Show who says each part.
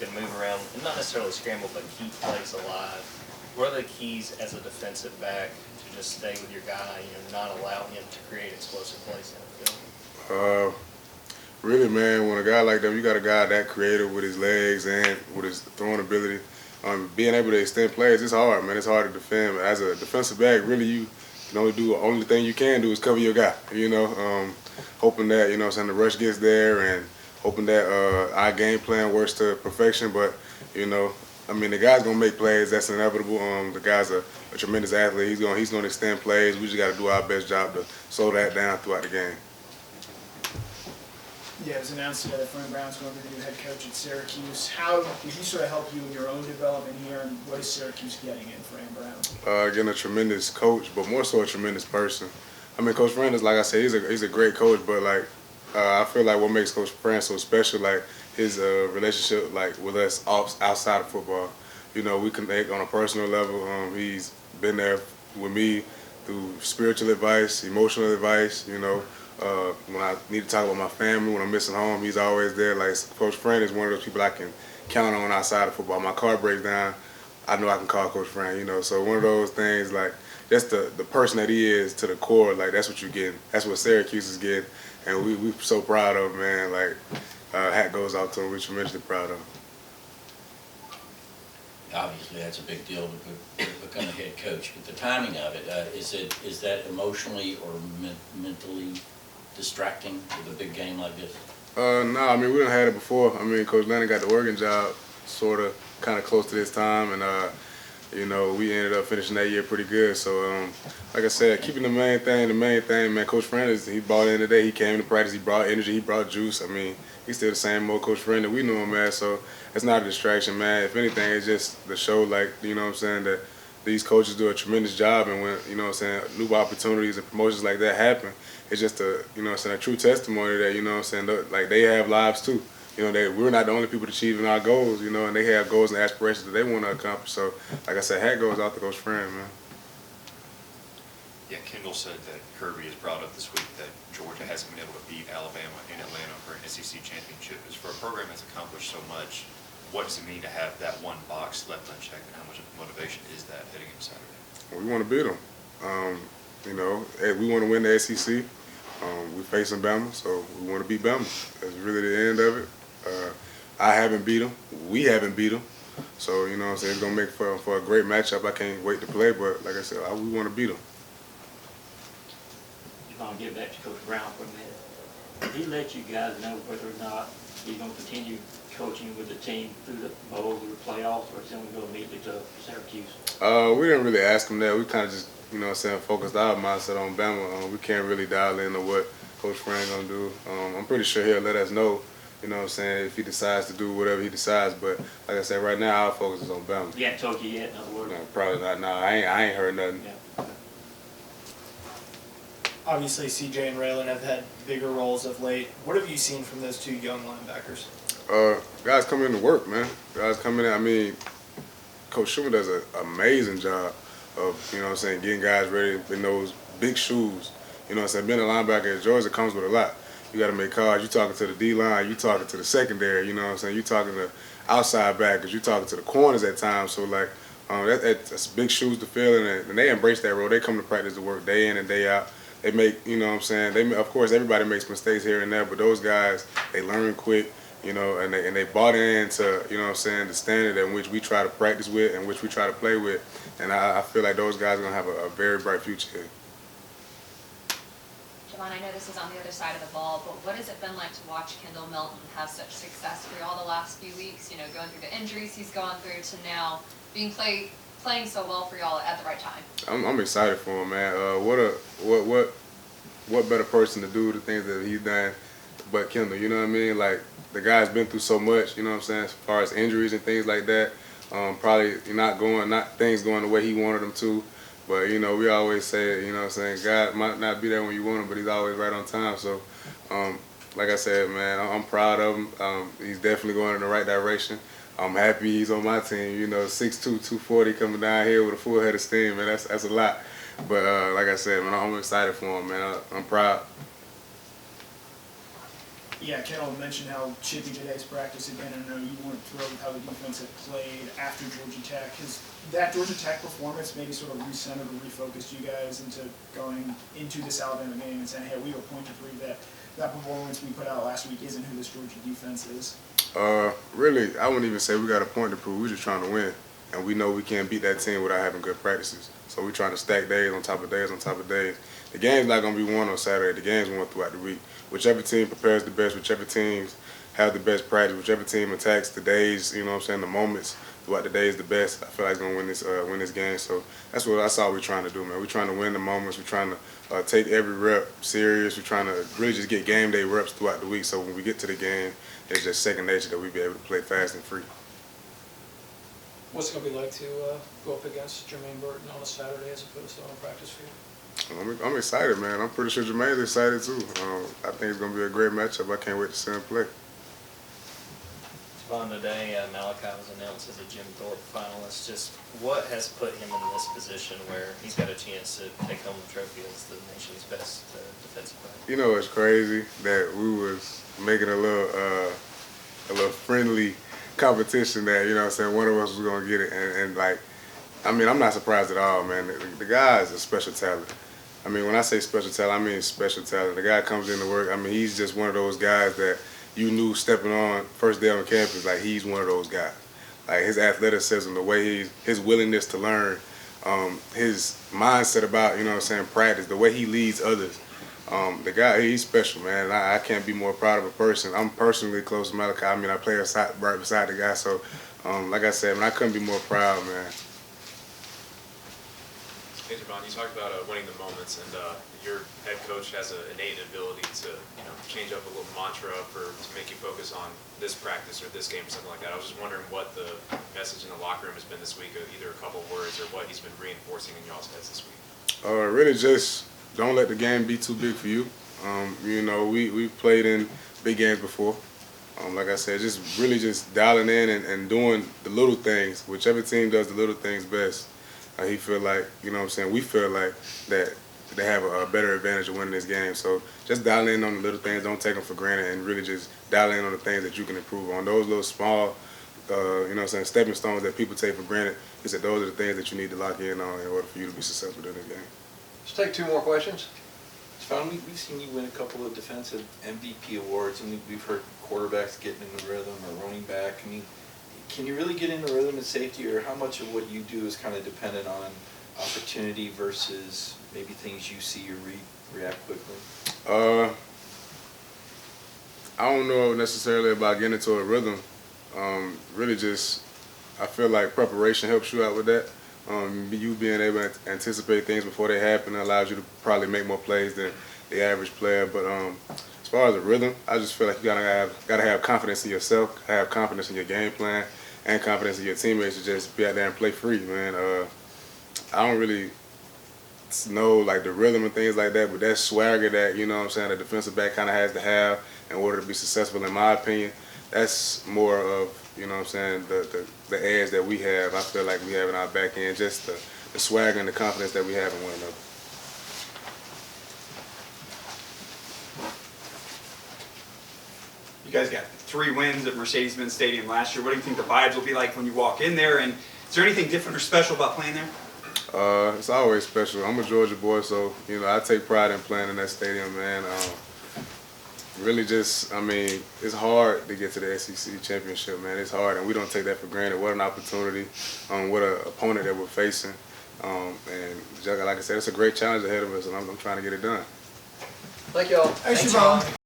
Speaker 1: can move around and not necessarily scramble, but keep plays alive. What are the keys as a defensive back to just stay with your guy, not allow him to create explosive plays in the field?
Speaker 2: Really, man, when a guy like that, you got a guy that creative with his legs and with his throwing ability, being able to extend plays, it's hard, man. It's hard to defend. As a defensive back, really, you can only thing you can do is cover your guy, hoping that, the rush gets there and hoping that our game plan works to perfection. But, the guy's going to make plays. That's inevitable. The guy's a tremendous athlete. He's going to extend plays. We just got to do our best job to slow that down throughout the game.
Speaker 3: Yeah, it was announced today that Fran Brown's going to be the new head coach at Syracuse. How did he sort of help you in your own development here, and what is Syracuse getting in Fran Brown?
Speaker 2: Getting a tremendous coach, but more so a tremendous person. Coach Fran is, like I said, he's a great coach, but I feel like what makes Coach Fran so special, his relationship with us outside of football. We connect on a personal level. He's been there with me through spiritual advice, emotional advice. When I need to talk about my family, when I'm missing home, he's always there. Coach Fran is one of those people I can count on outside of football. My car breaks down, I know I can call Coach Fran. So one of those things, that's the person that he is to the core. That's what you're getting. That's what Syracuse is getting, and we're so proud of him, man. Hat goes out to him. We're tremendously proud of him.
Speaker 4: Obviously, that's a big deal to become a head coach, but the timing of it, is that emotionally or mentally distracting with a big game like this?
Speaker 2: No, we done had it before. Coach Lennon got the Oregon job kind of close to this time, and we ended up finishing that year pretty good. So, like I said, keeping the main thing, man. Coach Fran he bought in today. He came to practice. He brought energy. He brought juice. He's still the same old Coach Fran that we knew him, man. So it's not a distraction, man. If anything, it's just the show, that these coaches do a tremendous job, and when, new opportunities and promotions like that happen, it's just a true testimony that, they have lives too. We're not the only people achieving our goals, and they have goals and aspirations that they want to accomplish. So, like I said, hat goes out to Coach Fran, man.
Speaker 5: Yeah, Kendall said that Kirby has brought up this week that Georgia hasn't been able to beat Alabama in Atlanta for an SEC championship. Is for a program that's accomplished so much, what does it mean to have that one box left unchecked, and how much of a motivation is that heading into Saturday?
Speaker 2: Well, we want to beat them. We want to win the SEC. We're facing Bama, so we want to beat Bama. That's really the end of it. I haven't beat them. We haven't beat them. So, it's going to make for a great matchup. I can't wait to play, but like I said, we want to beat them.
Speaker 6: If I'm going to get back to Coach Brown for a minute, did he let you guys know whether or not he's going to continue coaching with the team through the bowl, through the playoffs, or is he going to go immediately to Syracuse?
Speaker 2: We didn't really ask him that. We kind of just, focused our mindset on Bama. We can't really dial into what Coach Fran going to do. I'm pretty sure he'll let us know, if he decides to do whatever he decides. But like I said, right now our focus is on Bama.
Speaker 6: He hasn't told you yet, in other words?
Speaker 2: No, probably not. No, I ain't heard nothing.
Speaker 6: Yeah.
Speaker 3: Obviously, CJ and Raylan have had bigger roles of late. What have you seen from those two young linebackers?
Speaker 2: Guys come in to work, man. Guys come in. Coach Schumer does an amazing job of, getting guys ready in those big shoes. Being a linebacker at Georgia comes with a lot. You got to make calls. You talking to the D-line. You talking to the secondary. You talking to outside backers. You talking to the corners at times. So, that's big shoes to fill, and they embrace that role. They come to practice to work day in and day out. They make, of course, everybody makes mistakes here and there, but those guys, they learn quick, and they bought into, the standard in which we try to practice with and which we try to play with. And I feel like those guys are going to have a very bright future here.
Speaker 7: Javon, I know this is on the other side of the ball, but what has it been like to watch Kendall Milton have such success through all the last few weeks, going through the injuries he's gone through to now being playing so well for y'all at the right time?
Speaker 2: I'm excited for him, man. What better person to do the things that he's done but Kendall, you know what I mean? The guy's been through so much, as far as injuries and things like that. Probably not things going the way he wanted them to. But, we always say, God might not be there when you want him, but he's always right on time. So, like I said, man, I'm proud of him. He's definitely going in the right direction. I'm happy he's on my team. 6'2", 240 coming down here with a full head of steam, man. That's a lot. But like I said, man, I'm excited for him, man. I'm proud.
Speaker 3: Yeah, Kendall mentioned how chippy today's practice had been. I know you weren't thrilled with how the defense had played after Georgia Tech. Has that Georgia Tech performance maybe sort of recentered or refocused you guys into going into this Alabama game and saying, hey, we have a point to prove that that performance we put out last week isn't who this Georgia defense is?
Speaker 2: Really, I wouldn't even say we got a point to prove. We're just trying to win. And we know we can't beat that team without having good practices. So we're trying to stack days on top of days on top of days. The game's not going to be won on Saturday. The game's won throughout the week. Whichever team prepares the best, whichever teams have the best practice, whichever team attacks the days, you know what I'm saying, the moments throughout the days the best, I feel like going to win this game. So that's all we're trying to do, man. We're trying to win the moments. We're trying to take every rep serious. We're trying to really just get game day reps throughout the week. So when we get to the game, it's just second nature that we be able to play fast and free.
Speaker 8: What's it going to be like to go up against Jermaine Burton on a Saturday as opposed to on a practice field?
Speaker 2: I'm excited, man. I'm pretty sure Jermaine's excited, too. I think it's going to be a great matchup. I can't wait to see him play.
Speaker 1: Javon, today Malachi was announced as a Jim Thorpe finalist. Just what has put him in this position where he's got a chance to take home the trophy as the nation's best defensive back?
Speaker 2: You know, it's crazy that we was making a little friendly competition that, you know what I'm saying, one of us was going to get it. And like, I mean, I'm not surprised at all, man. The guy is a special talent. I mean, when I say special talent, I mean special talent. The guy comes into work, I mean, he's just one of those guys that you knew stepping on first day on campus, like he's one of those guys. Like his athleticism, the way his willingness to learn, his mindset about, you know what I'm saying, practice, the way he leads others. The guy, he's special, man. I can't be more proud of a person. I'm personally close to Malachi. I mean, I play right beside the guy. So, like I said, man, I couldn't be more proud, man.
Speaker 9: Hey, Javon, you talked about winning the moments, and your head coach has an innate ability to, change up a little mantra to make you focus on this practice or this game or something like that. I was just wondering what the message in the locker room has been this week, either a couple words or what he's been reinforcing in y'all's heads this week.
Speaker 2: Really just don't let the game be too big for you. We've played in big games before. Like I said, just really just dialing in and doing the little things. Whichever team does the little things best, he feel like, you know what I'm saying, we feel like that they have a better advantage of winning this game. So just dial in on the little things, don't take them for granted, and really just dial in on the things that you can improve on. Those little small, you know what I'm saying, stepping stones that people take for granted, he said those are the things that you need to lock in on in order for you to be successful in this game.
Speaker 10: Let's take two more questions. Finally, we've seen you win a couple of defensive MVP awards, and we've heard quarterbacks getting in the rhythm or running back. I mean, can you really get in the rhythm and safety, or how much of what you do is kind of dependent on opportunity versus maybe things you see or react quickly?
Speaker 2: I don't know necessarily about getting into a rhythm. Really just, I feel like preparation helps you out with that. You being able to anticipate things before they happen allows you to probably make more plays than the average player. But as far as the rhythm, I just feel like you gotta have confidence in yourself, have confidence in your game plan, and confidence in your teammates to just be out there and play free, man. I don't really know like the rhythm and things like that, but that swagger that, you know what I'm saying, the defensive back kind of has to have in order to be successful, in my opinion, that's more of, you know what I'm saying, the edge that we have. I feel like we have in our back end, just the swagger and the confidence that we have in one another.
Speaker 11: You guys got 3 wins at Mercedes-Benz Stadium last year. What do you think the vibes will be like when you walk in there? And is there anything different or special about playing there?
Speaker 2: It's always special. I'm a Georgia boy, so, I take pride in playing in that stadium, man. Really just, I mean, it's hard to get to the SEC championship, man. It's hard, and we don't take that for granted. What an opportunity, what an opponent that we're facing. And like I said, it's a great challenge ahead of us, and I'm trying to get it done.
Speaker 10: Thank y'all.
Speaker 3: Thanks, Javon.